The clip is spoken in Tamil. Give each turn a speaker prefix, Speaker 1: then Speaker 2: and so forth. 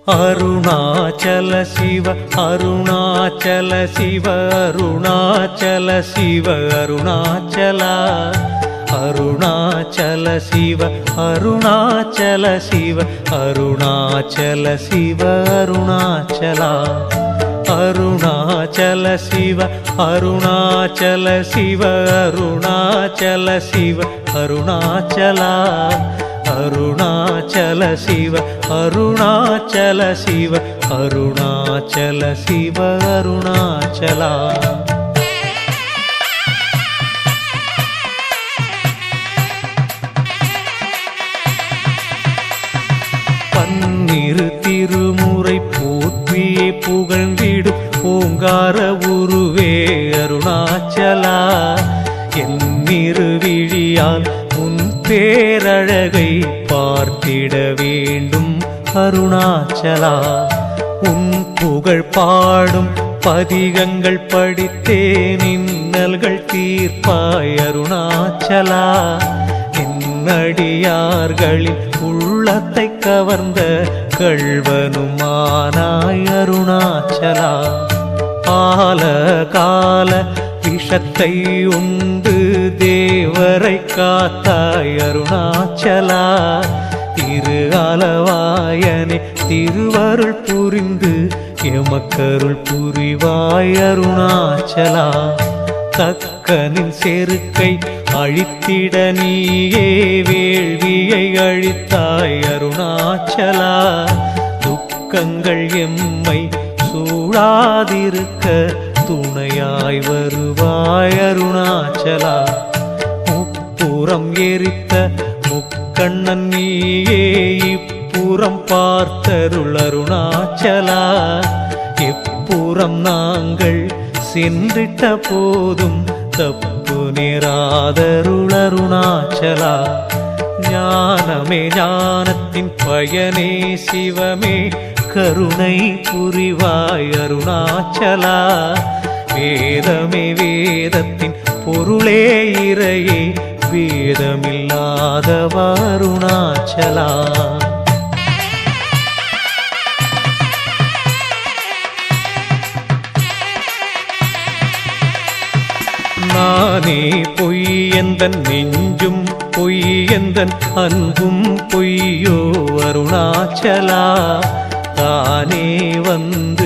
Speaker 1: அருணாச்சல சிவ அருணாச்சல சிவ அருணாச்சல சிவ அருணாச்சலா அருணாச்சல சிவ அருணாச்சல சிவ அருணாச்சல சிவ அருணாச்சலா அருணாச்சல சிவ அருணாச்சல சிவ அருணாச்சல சிவ அருணாச்சலா அருணாச்சல சிவ அருணாச்சல சிவ அருணாச்சல சிவ அருணாச்சலா பன்னிரு திருமுறை போற்றியே புகழ்ந்திடும் ஓங்கார உருவே அருணாச்சலா என்னிரு விழியால் உன் பேரழகை பார்த்திட வேண்டும் அருணாச்சலா உன் புகழ் பாடும் பதிகங்கள் படித்தே நின்னல்கள் தீர்ப்பாய் அருணாச்சலா என்னடியார்களின் உள்ளத்தை கவர்ந்த கள்வனுமானாய் அருணாச்சலா ஆல கால விஷத்தை உண்டு தேவரை காத்தாய் அருணாச்சலா திரு ஆலவாயனே திருவருள் புரிந்து எமக்கருள் புரிவாய் அருணாச்சலா தக்கனின் செருக்கை அழித்திட நீயே வேள்வியை அழித்தாய் அருணாச்சலா துக்கங்கள் எம்மை சூழாதிருக்க துணையாய் வருவாய் அருணாச்சலா முப்புறம் எரித்த முக்கண்ணன் நீயே இப்புறம் பார்த்தருள் அருணாச்சலா எப்புறம் நாங்கள் சென்றிட்ட போதும் தப்பு நேராதருள் அருணாச்சலா ஞானமே ஞானத்தின் பயனே சிவமே கருணை புரிவாய் அருணாச்சலா வேதமே வேதத்தின் பொருளே இறையே வேதமில்லாதவ அருணாச்சலா நானே பொய் எந்தன் நெஞ்சும் பொய் எந்தன் அன்பும் பொய்யோ அருணாச்சலா தானே வந்து